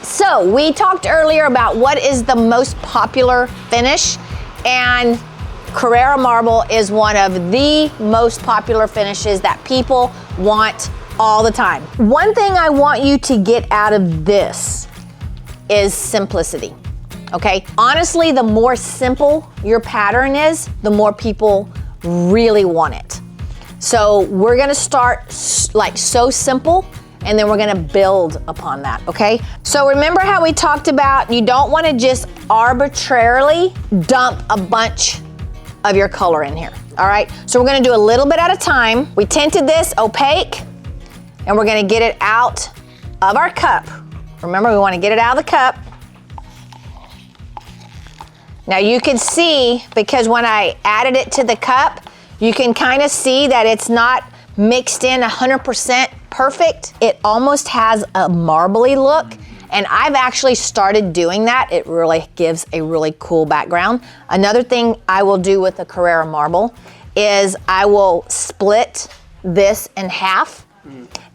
So we talked earlier about what is the most popular finish, and Carrara Marble is one of the most popular finishes that people want all the time. One thing I want you to get out of this is simplicity, okay? Honestly, the more simple your pattern is, the more people really want it. So we're gonna start like so simple, and then we're gonna build upon that, okay? So remember how we talked about you don't wanna just arbitrarily dump a bunch of your color in here, all right? So we're gonna do a little bit at a time. We tinted this opaque, and we're gonna get it out of our cup. Remember, we wanna get it out of the cup. Now you can see, because when I added it to the cup, you can kind of see that it's not mixed in 100% perfect. It almost has a marbly look, and I've actually started doing that. It really gives a really cool background. Another thing I will do with the Carrara Marble is I will split this in half,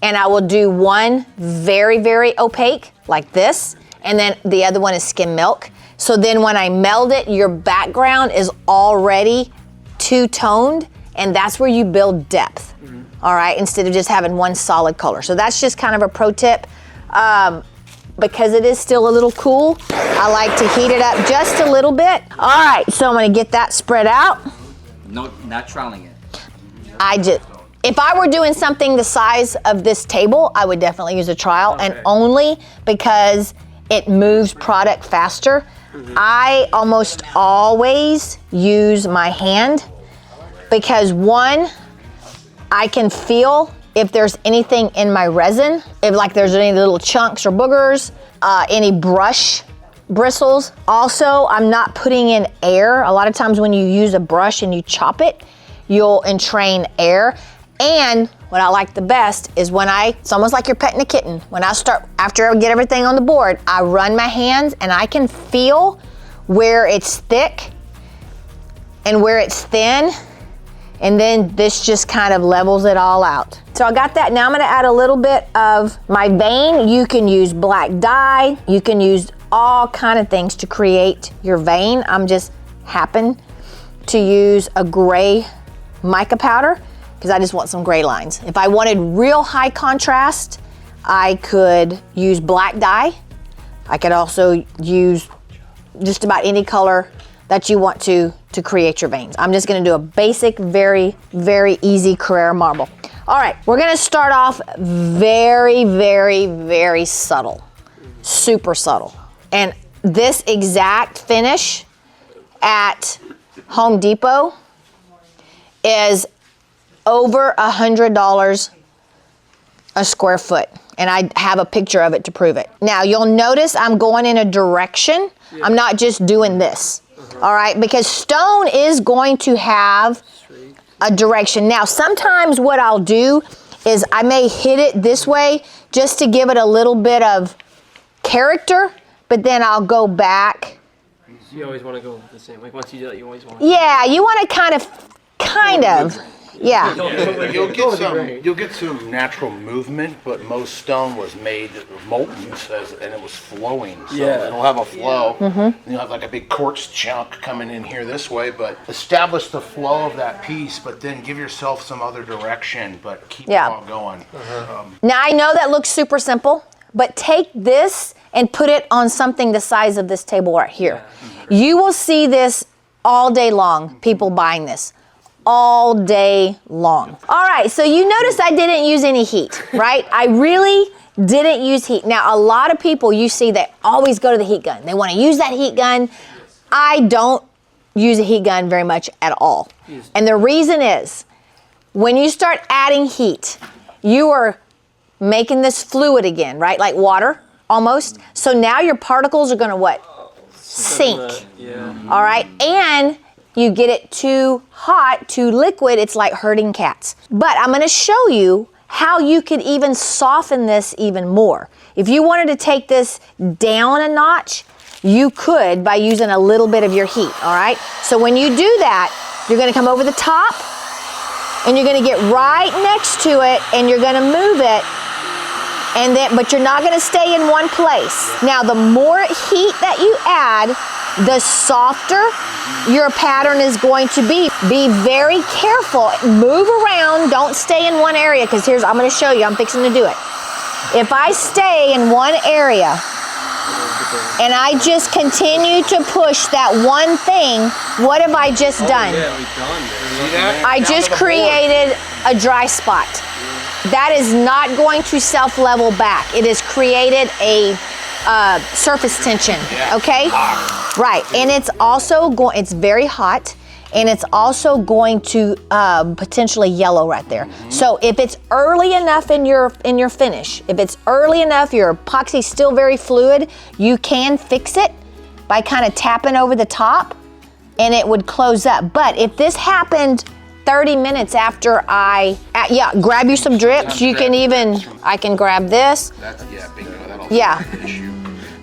and I will do one very, very opaque, like this, and then the other one is skim milk. So then when I meld it, your background is already two-toned, and that's where you build depth, all right, instead of just having one solid color. So that's just kind of a pro tip. Because it is still a little cool, I like to heat it up just a little bit. All right, so I'm gonna get that spread out. No, not troweling it. If I were doing something the size of this table, I would definitely use a trowel, and only because it moves product faster. I almost always use my hand, because one, I can feel if there's anything in my resin, if like there's any little chunks or boogers, any brush bristles. Also, I'm not putting in air. A lot of times when you use a brush and you chop it, you'll entrain air. And what I like the best is when it's almost like you're petting a kitten. When I start, after I get everything on the board, I run my hands and I can feel where it's thick and where it's thin. And then this just kind of levels it all out. So I got that. Now I'm gonna add a little bit of my vein. You can use black dye. You can use all kind of things to create your vein. I'm just happen to use a gray mica powder because I just want some gray lines. If I wanted real high contrast, I could use black dye. I could also use just about any color that you want to create your veins. I'm just gonna do a basic, very, very easy Carrara Marble. All right, we're gonna start off very, very, very subtle, super subtle. And this exact finish at Home Depot is over $100 a square foot. And I have a picture of it to prove it. Now you'll notice I'm going in a direction. I'm not just doing this. All right, because stone is going to have a direction. Now, sometimes what I'll do is I may hit it this way just to give it a little bit of character, but then I'll go back. You always want to go the same. Like once you do that, you always want. Yeah, you want to kind of. Yeah. You'll get some natural movement, but most stone was made molten, and it was flowing. So it'll have a flow. And you'll have like a big quartz chunk coming in here this way, but establish the flow of that piece, but then give yourself some other direction, but keep it all going. Now I know that looks super simple, but take this and put it on something the size of this table right here. You will see this all day long, people buying this. All day long. All right, so you notice I didn't use any heat, right? I really didn't use heat. Now, a lot of people you see they always go to the heat gun. They want to use that heat gun. I don't use a heat gun very much at all. And the reason is, when you start adding heat, you are making this fluid again, right? Like water, almost. So now your particles are gonna what? Sink. All right, and you get it too hot, too liquid, it's like herding cats. But I'm gonna show you how you could even soften this even more. If you wanted to take this down a notch, you could by using a little bit of your heat, all right? So when you do that, you're gonna come over the top and you're gonna get right next to it and you're gonna move it And then, but you're not gonna stay in one place. Now, the more heat that you add, the softer your pattern is going to be. Be very careful, move around, don't stay in one area, because I'm gonna show you, I'm fixing to do it. If I stay in one area and I just continue to push that one thing, what have I just done? Yeah, we've done See that? I just created a dry spot. That is not going to self-level back. It has created a surface tension, okay? Right, and it's also it's very hot, and it's also going to potentially yellow right there. So if it's early enough in your finish, if it's early enough, your epoxy's still very fluid, you can fix it by kind of tapping over the top, and it would close up. But if this happened 30 minutes after grab you some drips. You can even, I can grab this. That's, bingo, that'll issue.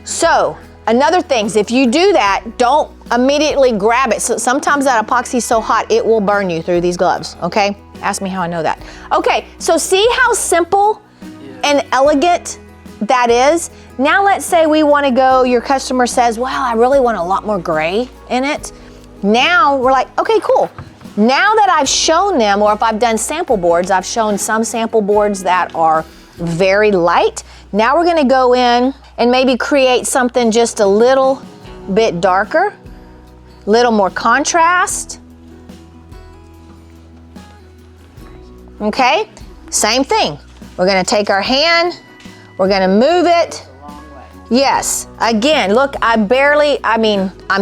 So, another thing is if you do that, don't immediately grab it. So sometimes that epoxy is so hot, it will burn you through these gloves, okay? Ask me how I know that. Okay, so see how simple and elegant that is? Now let's say we wanna go, your customer says, well, I really want a lot more gray in it. Now we're like, okay, cool. Now that I've shown them, or if I've done sample boards, I've shown some sample boards that are very light. Now we're gonna go in and maybe create something just a little bit darker, little more contrast. Okay, same thing. We're gonna take our hand, we're gonna move it. Yes, again, look, I'm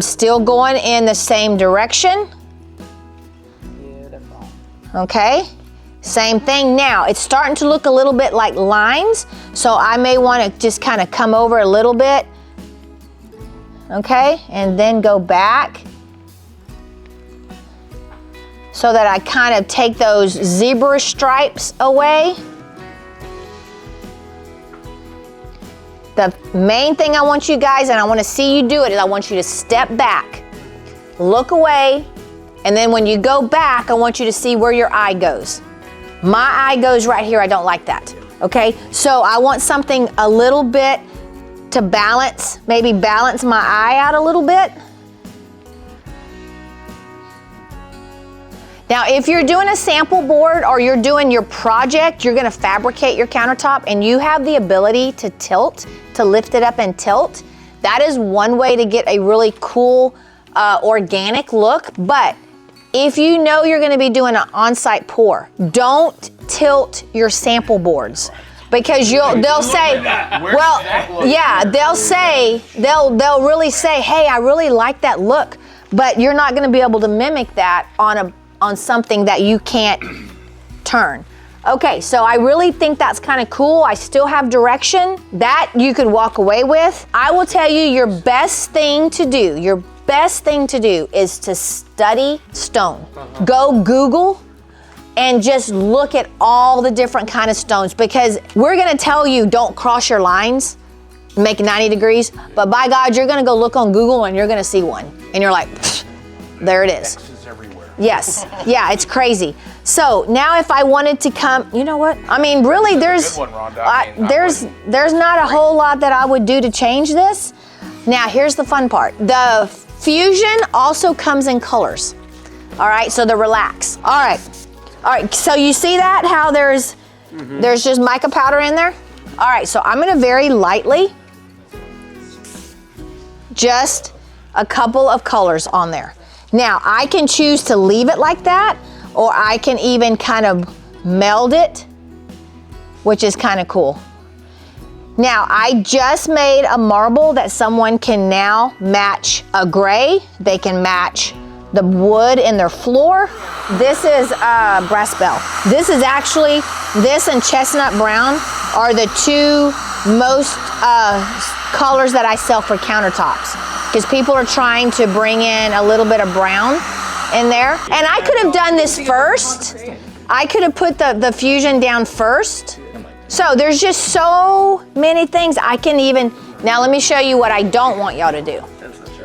still going in the same direction. Okay, same thing. Now it's starting to look a little bit like lines, so I may want to just kind of come over a little bit, okay, and then go back so that I kind of take those zebra stripes away. The main thing I want you guys, and I want to see you do it, is I want you to step back, look away, and then when you go back, I want you to see where your eye goes. My eye goes right here, I don't like that, okay? So I want something a little bit to balance, maybe balance my eye out a little bit. Now, if you're doing a sample board or you're doing your project, you're gonna fabricate your countertop and you have the ability to tilt, to lift it up and tilt, that is one way to get a really cool organic look. But if you know you're gonna be doing an on-site pour, don't tilt your sample boards, because they'll say, well, yeah, they'll really say, hey, I really like that look, but you're not gonna be able to mimic that on something that you can't turn. Okay, so I really think that's kind of cool. I still have direction that you could walk away with. I will tell you, your best thing to do is to study stone. Go Google and just look at all the different kind of stones, because we're gonna tell you don't cross your lines, make 90 degrees, but by God, you're gonna go look on Google and you're gonna see one. And you're like, there it is. X's everywhere. Yes, yeah, it's crazy. So now if I wanted to come, you know what? I mean, really, there's Good one, Rhonda. there's not a whole lot that I would do to change this. Now, here's the fun part. The Fusion also comes in colors. All right, so the Relax. All right, so you see that, how there's just mica powder in there? All right, so I'm gonna very lightly, just a couple of colors on there. Now, I can choose to leave it like that, or I can even kind of meld it, which is kind of cool. Now, I just made a marble that someone can now match a gray. They can match the wood in their floor. This is brass bell. This is actually, this and chestnut brown are the two most colors that I sell for countertops, because people are trying to bring in a little bit of brown in there. And I could have done this first. I could have put the Fusion down first. So there's just so many things I can even, now let me show you what I don't want y'all to do,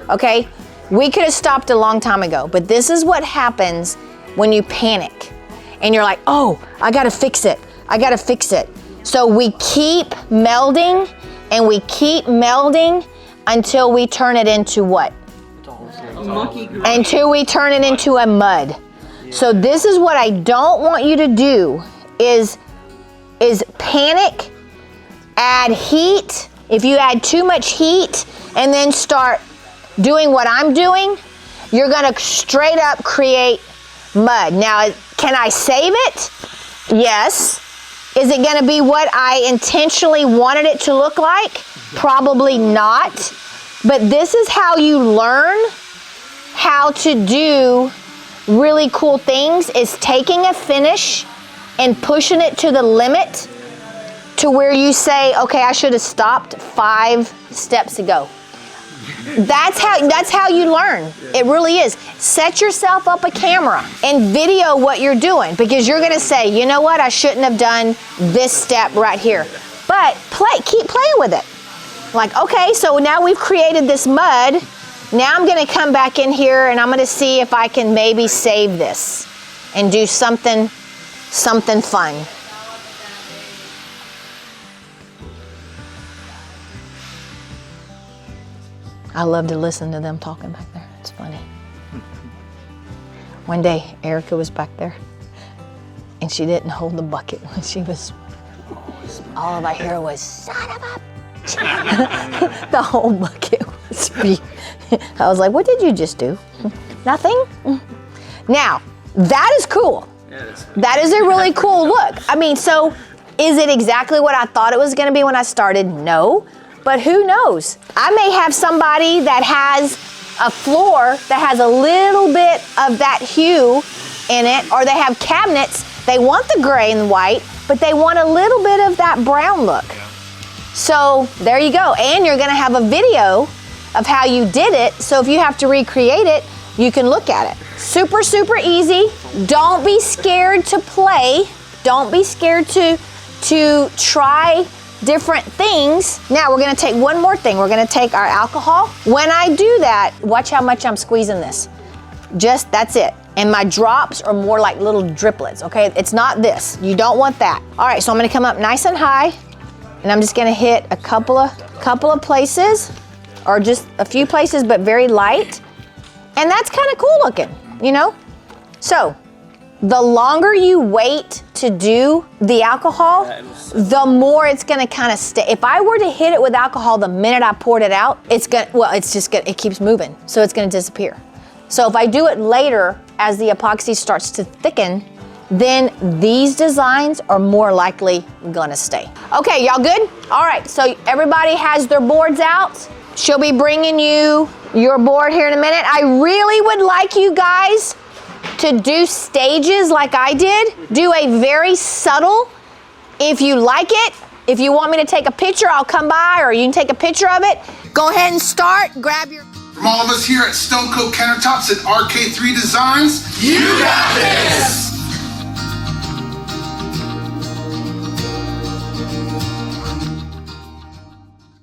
okay? We could have stopped a long time ago, but this is what happens when you panic and you're like, oh, I gotta fix it. So we keep melding and we keep melding until we turn it into what? Until we turn it into a mud. So this is what I don't want you to do is panic, add heat. If you add too much heat and then start doing what I'm doing, you're gonna straight up create mud. Now, can I save it? Yes. Is it gonna be what I intentionally wanted it to look like? Probably not. But this is how you learn how to do really cool things, is taking a finish and pushing it to the limit to where you say, okay, I should have stopped 5 steps ago. That's how you learn. It really is. Set yourself up a camera and video what you're doing, because you're gonna say, you know what, I shouldn't have done this step right here. But keep playing with it. Like, okay, so now we've created this mud. Now I'm gonna come back in here and I'm gonna see if I can maybe save this and do something fun. I love to listen to them talking back there. It's funny. One day, Erica was back there, and she didn't hold the bucket when she was. All I hear was "son of a." The whole bucket was. I was like, "What did you just do? Nothing." Now, that is cool. That is a really cool look. I mean, so is it exactly what I thought it was going to be when I started? No. But who knows? I may have somebody that has a floor that has a little bit of that hue in it, or they have cabinets, they want the gray and white, but they want a little bit of that brown look. So there you go. And you're gonna have a video of how you did it, so if you have to recreate it, you can look at it. Super, super easy. Don't be scared to play. Don't be scared to try different things. Now we're gonna take one more thing. We're gonna take our alcohol. When I do that, watch how much I'm squeezing this. Just, that's it. And my drops are more like little driplets, okay? It's not this. You don't want that. All right, so I'm gonna come up nice and high, and I'm just gonna hit a couple of places, or just a few places, but very light. And that's kind of cool looking, you know? So, the longer you wait to do the alcohol, the more it's gonna kind of stay. If I were to hit it with alcohol the minute I poured it out, it keeps moving, so it's gonna disappear. So if I do it later, as the epoxy starts to thicken, then these designs are more likely gonna stay. Okay, y'all good? All right, so everybody has their boards out. She'll be bringing you your board here in a minute. I really would like you guys to do stages like I did. Do a very subtle. If you like it, if you want me to take a picture, I'll come by, or you can take a picture of it. Go ahead and start, grab your... From all of us here at Stone Coat Countertops and RK3 Designs, you got this!